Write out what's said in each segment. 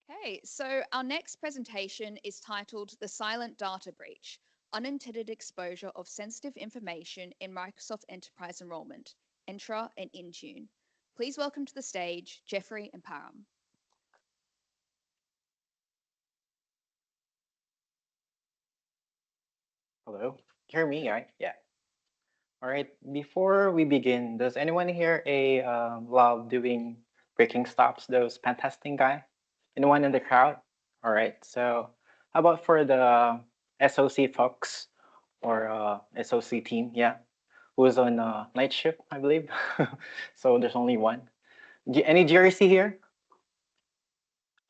Okay, so our next presentation is titled The Silent Data Breach, Unintended Exposure of Sensitive Information in Microsoft Enterprise Enrollment, Entra and Intune. Please welcome to the stage, Jeffrey and Param. Hello. Hear me, right? Yeah. All right. Before we begin, does anyone here love doing breaking stops? Those pen testing guy? Anyone in the crowd? All right. So how about for the SOC folks or SOC team? Yeah, who's on night shift, I believe. So there's only one. Any GRC here?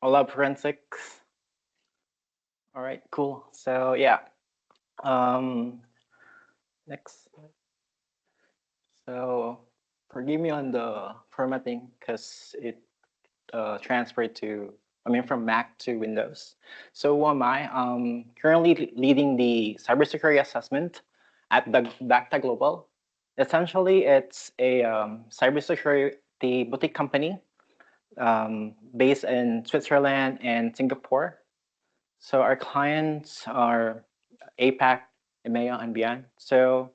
I love forensics. All right. Cool. So yeah. Um, next. So forgive me on the formatting because it transferred to, I mean, from Mac to Windows. So who am I? Currently leading the cybersecurity assessment at the Dacta Global. Essentially, it's a cybersecurity boutique company based in Switzerland and Singapore. So our clients are APAC, EMEA, and beyond. So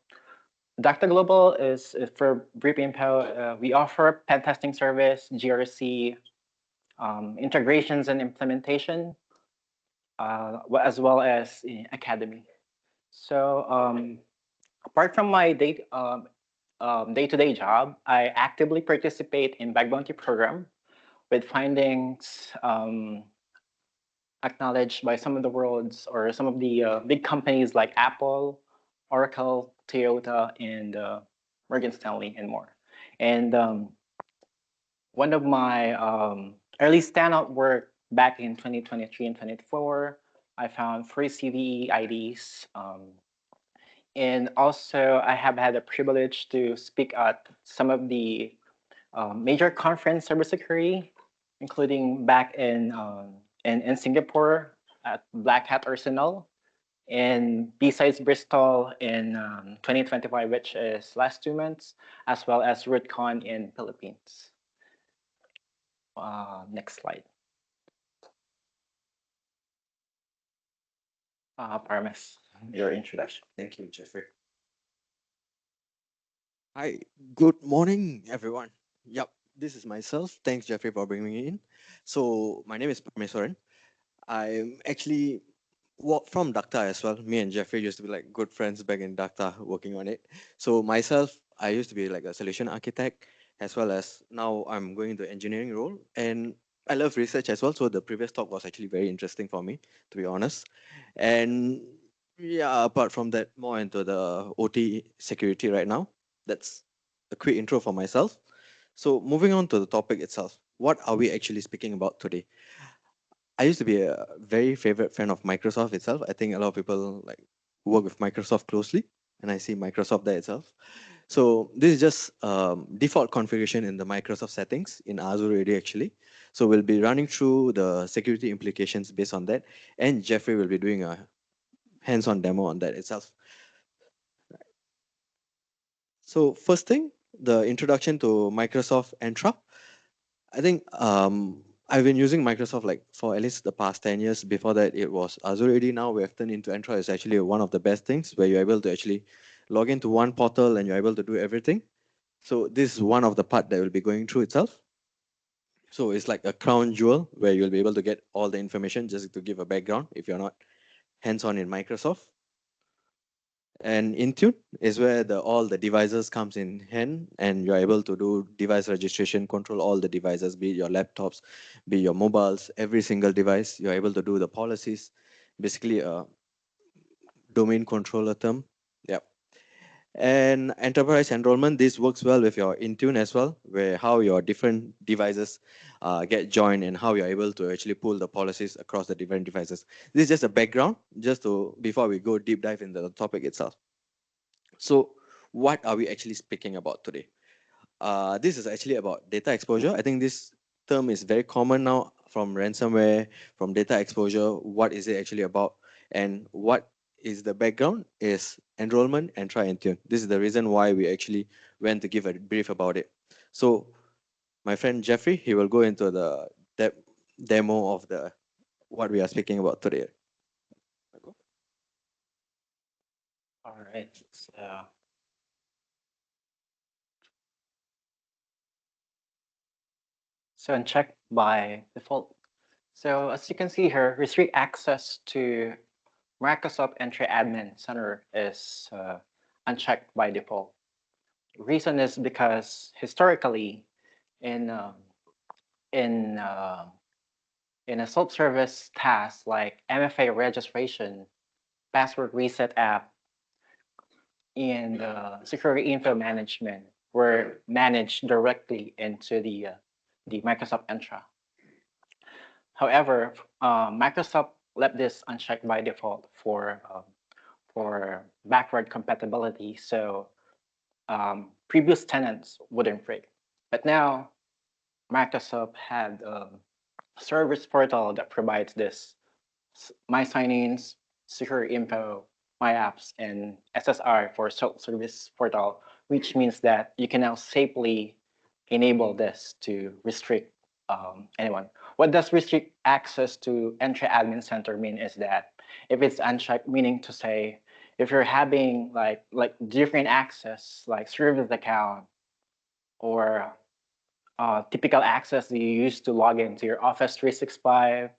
Dr. Global is, for brief info, we offer pen testing service, GRC, integrations and implementation, as well as academy. So apart from my day-to-day job, I actively participate in Bug Bounty program with findings acknowledged by some of the world's or some of the big companies like Apple, Oracle, Toyota, and Morgan Stanley, and more. And one of my early standout work back in 2023 and 2024, I found free CVE IDs. And also, I have had the privilege to speak at some of the major conference cybersecurity, including back in Singapore at Black Hat Arsenal, and besides Bristol in 2025, which is last 2 months, as well as RootCon in Philippines. Next slide. Paramis, your introduction. Thank you, Jeffrey. Hi, good morning, everyone. Yep, this is myself. Thanks, Jeffrey, for bringing me in. So, my name is Parameswaran. I'm actually from Dakta as well. Me and Jeffrey used to be like good friends back in Dakta working on it. So, myself, I used to be like a solution architect, as well as now I'm going into engineering role. And I love research as well. So, the previous talk was actually very interesting for me, to be honest. And yeah, apart from that, more into the OT security right now. That's a quick intro for myself. So moving on to the topic itself, what are we actually speaking about today? I used to be a very favorite fan of Microsoft itself. I think a lot of people like work with Microsoft closely, and I see Microsoft there itself. So this is just default configuration in the Microsoft settings in Azure AD actually. So we'll be running through the security implications based on that, and Jeffrey will be doing a hands-on demo on that itself. So first thing, the introduction to Microsoft Entra. I think I've been using Microsoft like for at least the past 10 years. Before that, it was Azure AD. Now we have turned into Entra. It's actually one of the best things where you're able to actually log into one portal and you're able to do everything. So this is one of the part that will be going through itself. So it's like a crown jewel where you'll be able to get all the information. Just to give a background, if you're not hands-on in Microsoft. And Intune is where all the devices comes in hand, and you're able to do device registration, control all the devices, be it your laptops, be it your mobiles, every single device. You're able to do the policies, basically a domain controller term. Yep. And enterprise enrollment, this works well with your Intune as well, where how your different devices get joined and how you're able to actually pull the policies across the different devices. This is just a background, just to before we go deep dive into the topic itself. So what are we actually speaking about today? This is actually about data exposure. I think this term is very common now from ransomware, from data exposure. What is it actually about? And what is the background is enrollment and try and tune. This is the reason why we actually went to give a brief about it. So my friend Jeffrey, he will go into the demo of the what we are speaking about today. All right. So unchecked by default. So as you can see here, restrict access to Microsoft Entra Admin Center is unchecked by default. Reason is because historically, in in uh, in a self-service task like MFA registration, password reset app, and security info management were managed directly into the Microsoft Entra. However, Microsoft left this unchecked by default for backward compatibility, so previous tenants wouldn't break. But now Microsoft had a service portal that provides this my sign-ins, secure info, my apps, and SSR for self-service portal, which means that you can now safely enable this to restrict anyone. What does restrict access to Entra Admin Center mean is that if it's unchecked, meaning to say, if you're having like different access, like service account or typical access that you use to log into your Office 365,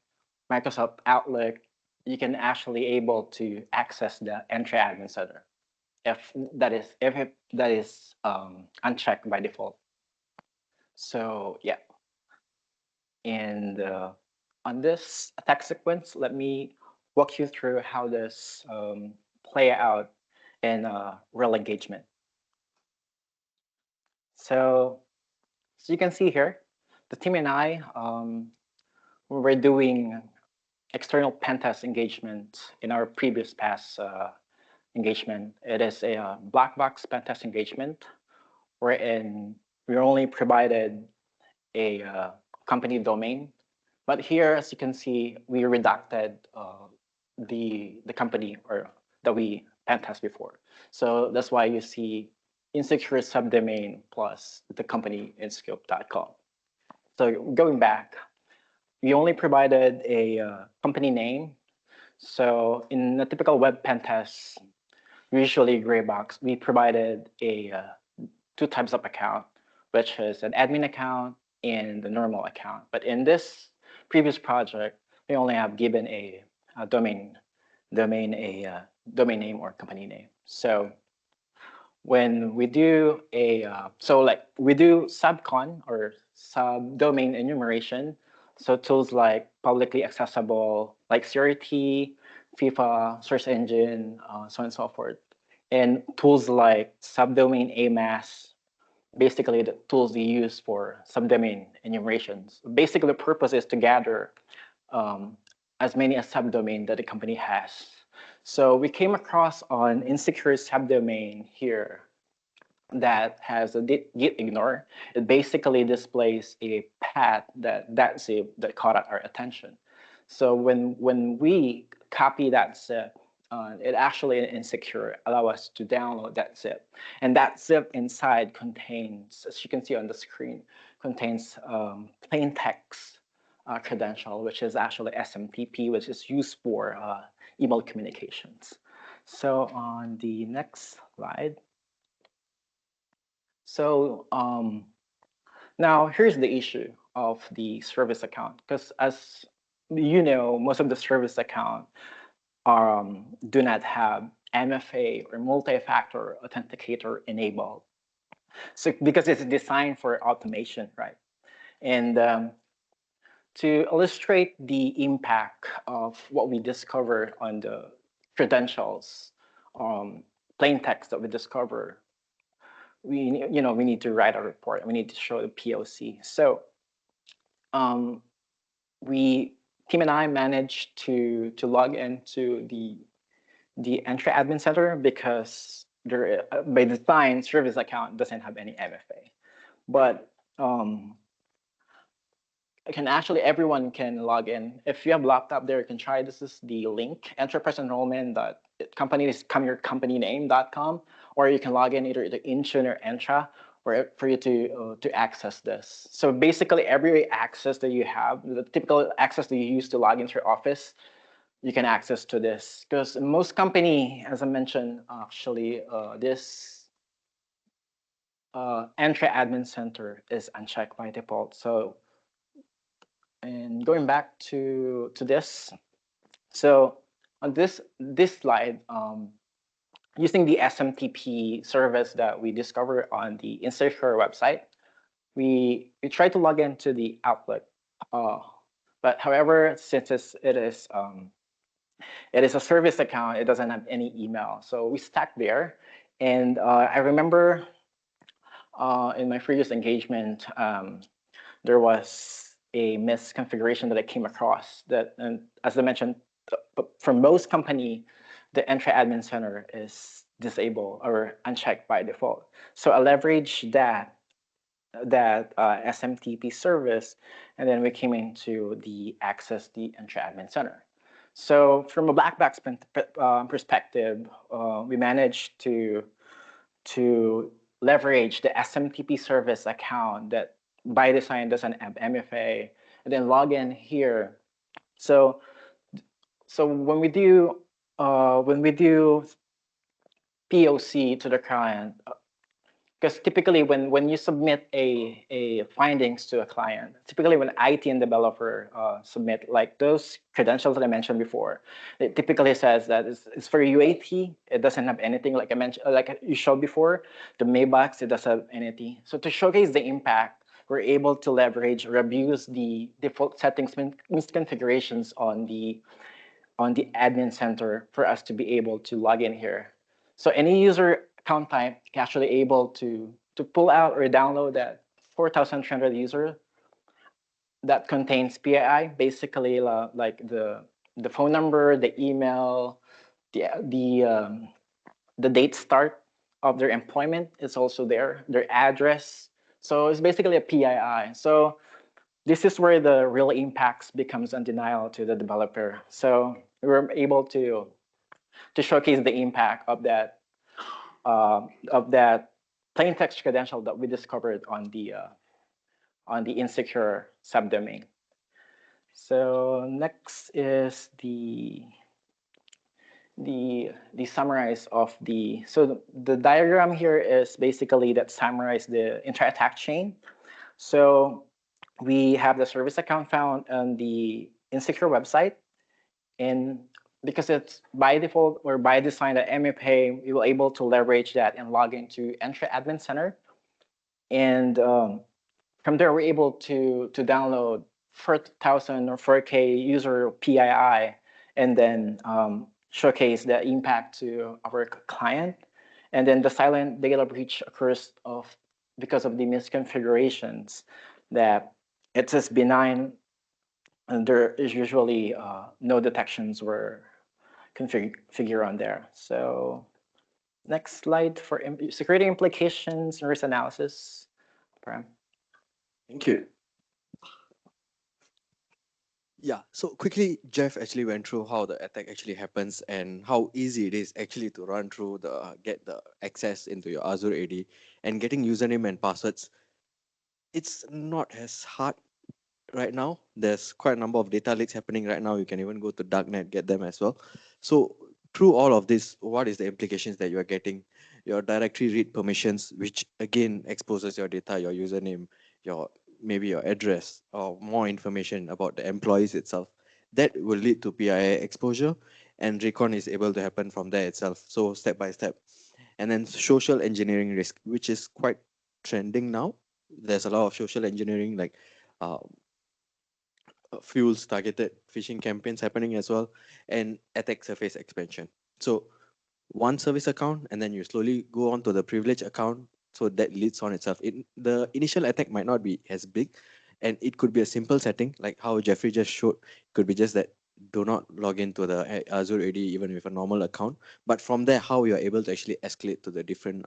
Microsoft Outlook, you can actually able to access the Entra Admin Center if that is unchecked by default. So yeah, and on this attack sequence, let me walk you through how this play out in real engagement. So you can see here, the team and I, we were doing external pen test engagement in our previous past engagement. It is a black box pen test engagement wherein we only provided a company domain. But here, as you can see, we redacted the company or that we pen test before. So that's why you see insecure subdomain plus the company in scope.com. So going back, we only provided a company name. So in a typical web pen test, usually gray box, we provided two types of account, which is an admin account and the normal account. But in this previous project, we only have given a domain name or company name. So when we do we do subcon or subdomain enumeration, so tools like publicly accessible, like CRT, FIFA, search engine, so on and so forth, and tools like subdomain AMAS, basically the tools you use for subdomain enumerations. Basically, the purpose is to gather as many as subdomain that the company has. So we came across an insecure subdomain here that has a git ignore. It basically displays a path that zip that caught our attention. So when we copy that zip, it actually insecure allow us to download that zip, and that zip inside contains, as you can see on the screen, contains plain text credential, which is actually SMTP, which is used for email communications. So on the next slide. So now here's the issue of the service account, because as you know, most of the service account do not have MFA or multi-factor authenticator enabled. So because it's designed for automation, right? And to illustrate the impact of what we discovered on the credentials, plain text that we discover, we need to write a report. We need to show the POC. So team and I managed to log into the Entra Admin Center because there, by design, service account doesn't have any MFA. But everyone can log in. If you have laptop there, you can try. This is the link, enterpriseenrollment.companyname.com, or you can log in either to Intune or Entra, for you to access this. So basically, every access that you have, the typical access that you use to log into your office, you can access to this. Because most company, as I mentioned, actually, this Entra admin center is unchecked by default. So, and going back to this, so on this slide, using the SMTP service that we discovered on the Insecure website, we try to log into the Outlook, but however, since it is a service account, it doesn't have any email, so we stuck there. And I remember in my previous engagement, there was a misconfiguration that I came across that, and as I mentioned, for most company, the Entra Admin Center is disabled or unchecked by default. So I leveraged that SMTP service, and then we came into the access the Entra Admin Center. So from a black box perspective, we managed to leverage the SMTP service account that by design doesn't have MFA, and then log in here. So when we do POC to the client, because typically when you submit a findings to a client, typically when IT and developer submit like those credentials that I mentioned before, it typically says that it's for UAT. It doesn't have anything like I mentioned, like you showed before. The mailbox, it doesn't have anything. So to showcase the impact, we're able to leverage or abuse the default settings misconfigurations on the admin center for us to be able to log in here. So any user account type is actually able to pull out or download that 4,300 user that contains PII, basically like the phone number, the email, the date start of their employment is also there, their address. So it's basically a PII. So this is where the real impacts becomes undeniable to the developer. So we were able to showcase the impact of that plain text credential that we discovered on the insecure subdomain. So next is the summarize of the, so the diagram here is basically that summarize the entire attack chain. So we have the service account found on the insecure website, and because it's by default or by design that MFA, we were able to leverage that and log into Entra Admin Center. And from there, we're able to download 4,000 or 4K user PII, and then showcase the impact to our client. And then the silent data breach occurs because of the misconfigurations that it says benign, and there is usually no detections were configured on there. So next slide for security implications and risk analysis. Param. Thank you. Yeah, so quickly, Jeff actually went through how the attack actually happens and how easy it is actually to run through get the access into your Azure AD and getting username and passwords. It's not as hard right now. There's quite a number of data leaks happening right now. You can even go to darknet, get them as well. So through all of this, what is the implications that you are getting? Your directory read permissions, which again exposes your data, your username, maybe your address, or more information about the employees itself. That will lead to PII exposure, and recon is able to happen from there itself. So step by step. And then social engineering risk, which is quite trending now. There's a lot of social engineering, like uh, fuels targeted phishing campaigns happening as well, and attack surface expansion. So one service account, and then you slowly go on to the privilege account. So that leads on itself. The initial attack might not be as big, and it could be a simple setting, like how Jeffrey just showed. It could be just that do not log into the Azure AD even with a normal account. But from there, how you are able to actually escalate to the different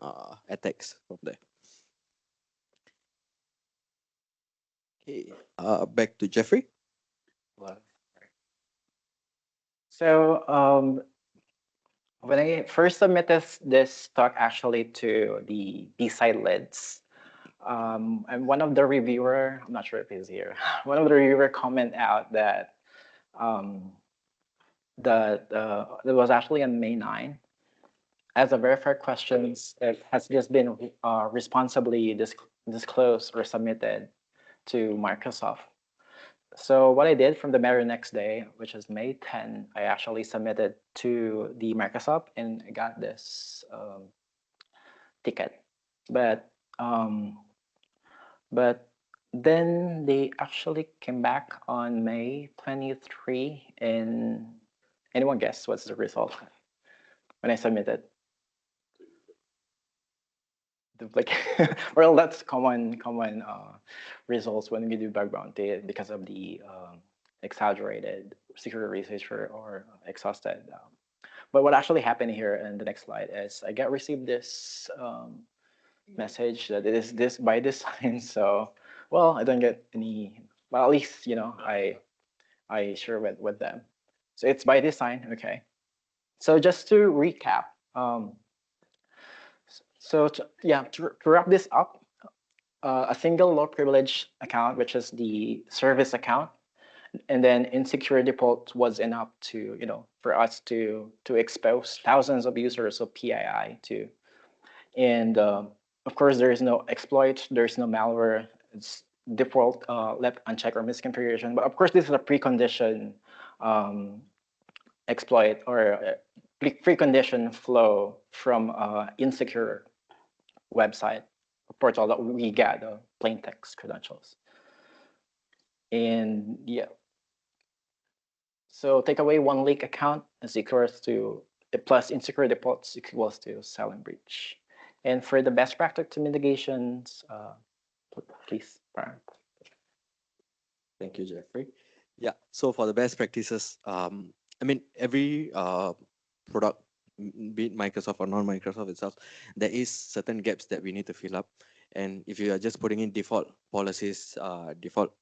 attacks from there. Okay, back to Jeffrey. So when I first submitted this talk actually to the B-side leads, And one of the reviewer, I'm not sure if he's here, one of the reviewer comment out that um, it was actually on May 9. As a verified questions, it has just been responsibly disclosed or submitted to Microsoft. So what I did from the very next day, which is May 10, I actually submitted to the Microsoft and I got this ticket. But um, but then they actually came back on May 23, and anyone guess what's the result when I submitted? Like, well, that's common results when we do bug bounty because of the exaggerated security research or exhausted. But what actually happened here in the next slide is I received this message that it is this by design. So, well, I don't get any. Well, at least I share with them. So it's by design. Okay. So just to recap. So to wrap this up, a single low privilege account, which is the service account, and then insecure default was enough to for us to expose thousands of users of PII to, and of course there is no exploit, there is no malware, it's default left unchecked or misconfiguration. But of course this is a precondition exploit or precondition flow from insecure website portal that we get plain text credentials. And yeah, so take away one leak account is equals to plus insecure defaults equals to silent breach. And for the best practice to mitigations, please, Brian. Thank you, Jeffrey. Yeah, so for the best practices, I mean, every product, be it Microsoft or non-Microsoft itself, there is certain gaps that we need to fill up. And if you are just putting in default policies, default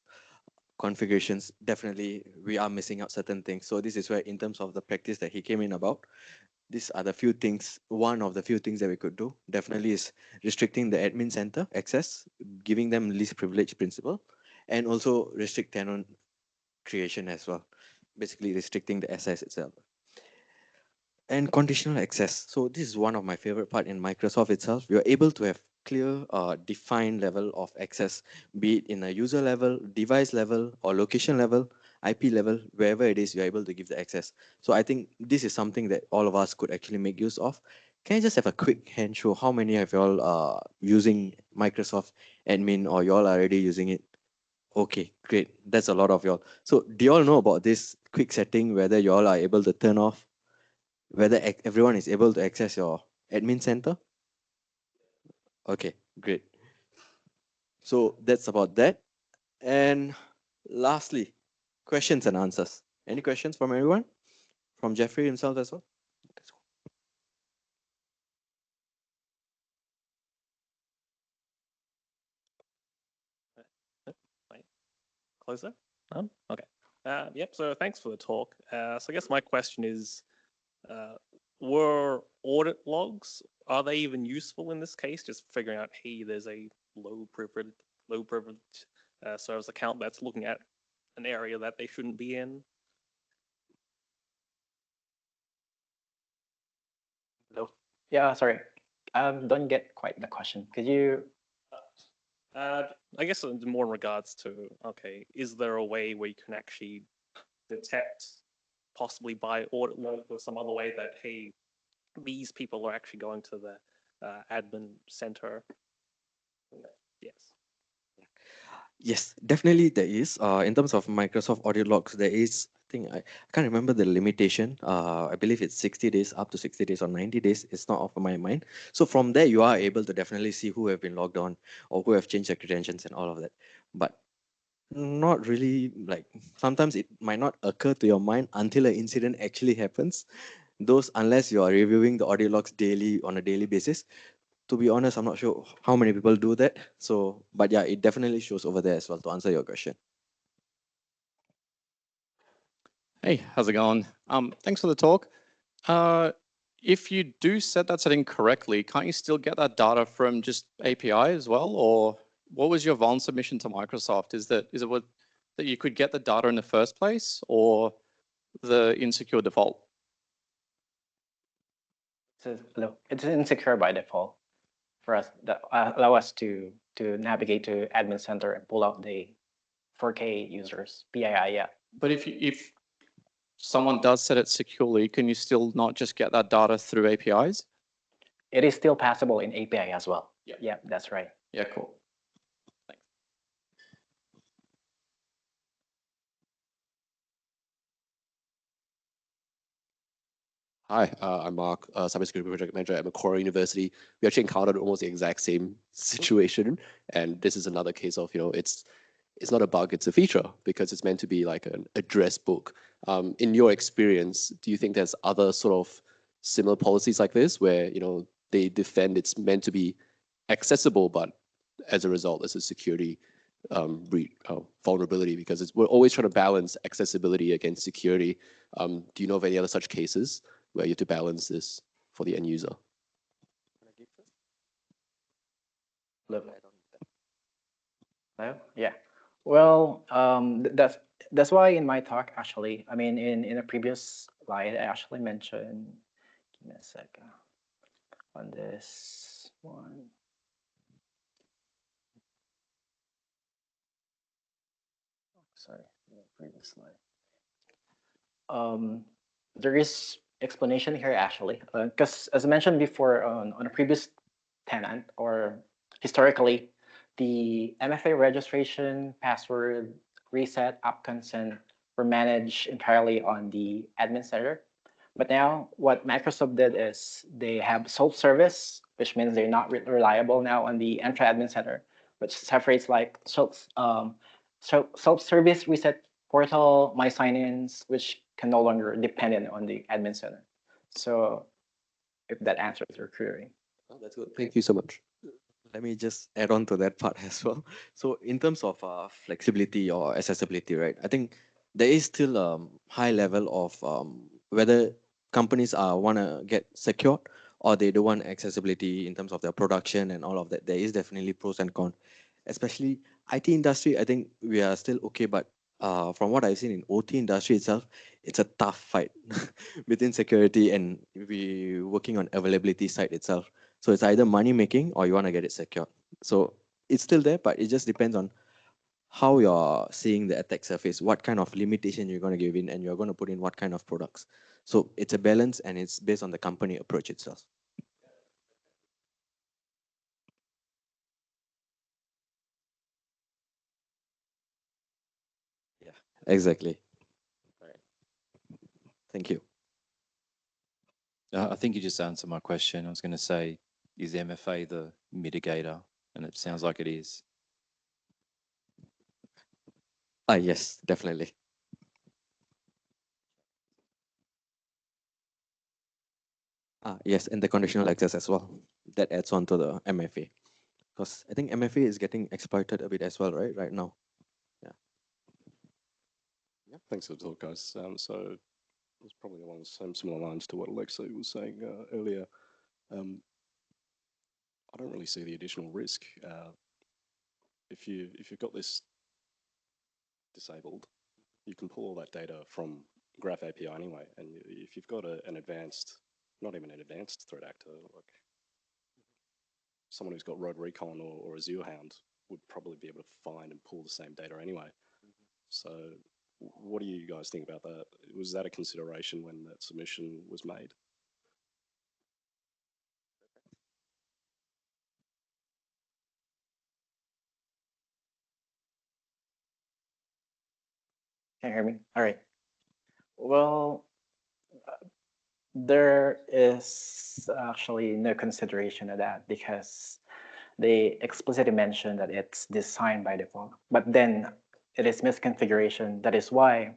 configurations, definitely we are missing out certain things. So this is where, in terms of the practice that he came in about, these are the few things, one of the few things that we could do definitely is restricting the admin center access, giving them least privilege principle, and also restrict tenant creation as well, basically restricting the SS itself. And conditional access. So this is one of my favorite part in Microsoft itself. We are able to have clear, defined level of access, be it in a user level, device level, or location level, IP level, wherever it is, you're able to give the access. So I think this is something that all of us could actually make use of. Can I just have a quick hand show? How many of y'all are using Microsoft admin, or y'all are already using it? Okay, great. That's a lot of y'all. So do y'all know about this quick setting, whether y'all are able to turn off, whether everyone is able to access your admin center? Okay, great. So that's about that. And lastly, questions and answers. Any questions from everyone? From Jeffrey himself as well? Closer? Okay. Yep, so thanks for the talk. So I guess my question is, were audit logs, are they even useful in this case? Just figuring out, hey, there's a low privilege service account that's looking at an area that they shouldn't be in. Hello. Yeah, sorry. Don't get quite the question. Could you? I guess more in regards to, okay, is there a way where you can actually detect, possibly by audit log or some other way, that, hey, these people are actually going to the admin center? Yes. Yes, definitely there is. In terms of Microsoft audit logs, there is, I think, I can't remember the limitation. I believe it's 60 days, up to 60 days or 90 days. It's not off of my mind. So from there, you are able to definitely see who have been logged on or who have changed their credentials and all of that. But not really, like, sometimes it might not occur to your mind until an incident actually happens. Those, unless you are reviewing the audit logs daily on a daily basis. To be honest, I'm not sure how many people do that. So, but yeah, it definitely shows over there as well, to answer your question. Hey, how's it going? Thanks for the talk. If you do set that setting correctly, can't you still get that data from just API as well, or what was your vuln submission to Microsoft? Is it what that you could get the data in the first place, or the insecure default? It's insecure by default for us that allow us to navigate to admin center and pull out the 4K users PII. Yeah. But if someone does set it securely, can you still not just get that data through APIs? It is still passable in API as well. Yeah. Yeah, that's right. Yeah, cool. Thanks. Hi, I'm Mark, cybersecurity project manager at Macquarie University. We actually encountered almost the exact same situation, and this is another case of, it's not a bug, it's a feature because it's meant to be like an address book. In your experience, do you think there's other sort of similar policies like this where, they defend it's meant to be accessible, but as a result, there's a security vulnerability because we're always trying to balance accessibility against security. Do you know of any other such cases where you have to balance this for the end user? No? Yeah. Well, that's why in my talk, actually, I mean, in a previous slide, I actually mentioned, give me a second, on this one. Sorry, the previous slide. There is explanation here actually, because as I mentioned before on a previous tenant or historically, the MFA registration, password, reset, app consent were managed entirely on the admin center. But now what Microsoft did is they have self-service, which means they're not reliable now on the Entra admin center, which separates like self-service reset portal, my sign-ins, which can no longer dependent on the admin center. So if that answers your query. Oh, that's good. Thank you so much. Let me just add on to that part as well. So in terms of flexibility or accessibility, right? I think there is still a high level of whether companies want to get secured or they don't want accessibility in terms of their production and all of that. There is definitely pros and cons. Especially IT industry, I think we are still okay, but from what I've seen in OT industry itself, it's a tough fight between security and we working on availability side itself. So it's either money making or you want to get it secured. So it's still there, but it just depends on how you're seeing the attack surface, what kind of limitation you're going to give in, and you're going to put in what kind of products. So it's a balance and it's based on the company approach itself. Yeah, exactly. All right. Thank you. I think you just answered my question. I was going to say, is MFA the mitigator? And it sounds like it is. Yes, definitely. Yes, and the conditional access as well. That adds on to the MFA. Because I think MFA is getting exploited a bit as well, right now. Yeah, thanks for the talk, guys. So it's probably along the same similar lines to what Alexei was saying earlier. I don't really see the additional risk. If you've got this disabled, you can pull all that data from Graph API anyway. And if you've got an advanced, not even an advanced threat actor, like someone who's got Road Recon or Azure Hound would probably be able to find and pull the same data anyway. So what do you guys think about that? Was that a consideration when that submission was made? Can you hear me? All right. Well, there is actually no consideration of that because they explicitly mentioned that it's designed by default. But then it is misconfiguration. That is why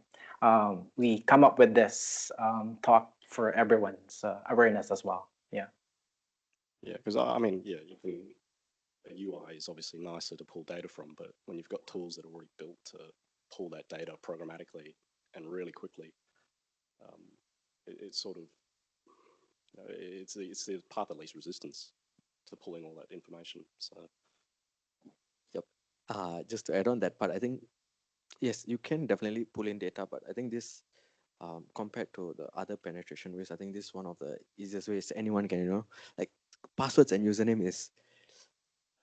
we come up with this talk for everyone's awareness as well. Yeah. Yeah, because I mean, yeah, a UI is obviously nicer to pull data from, but when you've got tools that are already built to pull that data programmatically and really quickly, it's sort of, it's the path of least resistance to pulling all that information. So, yep. Just to add on that part, I think yes, you can definitely pull in data, but I think this compared to the other penetration ways, I think this is one of the easiest ways anyone can, like passwords and username is.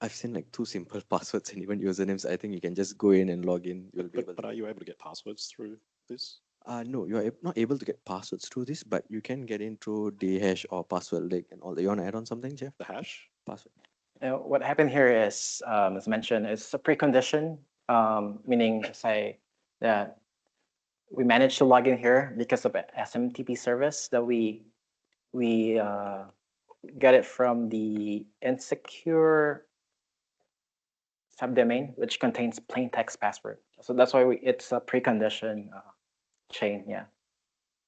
I've seen like two simple passwords and even usernames. I think you can just go in and log in. You'll be able But to. are you able to get passwords through this? No, you're not able to get passwords through this, but you can get in through DHash or password link and all that. You want to add on something, Jeff? The hash? Password. What happened here is, as mentioned, it's a precondition, meaning say that we managed to log in here because of a SMTP service that we get it from the insecure subdomain, which contains plain text password. So that's why it's a precondition chain. Yeah.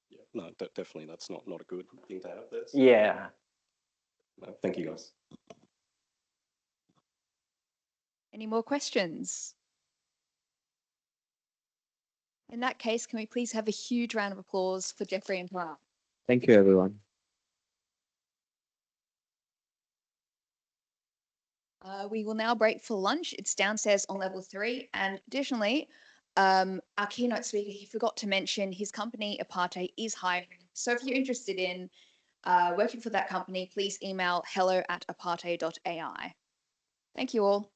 Yeah, no, definitely that's not a good thing to have there. Yeah. No, thank you guys. Any more questions? In that case, can we please have a huge round of applause for Jeffrey and Param? Thank you, everyone. We will now break for lunch. It's downstairs on level 3. And additionally, our keynote speaker, he forgot to mention his company, Aparte, is hiring. So if you're interested in working for that company, please email hello@aparte.ai. Thank you all.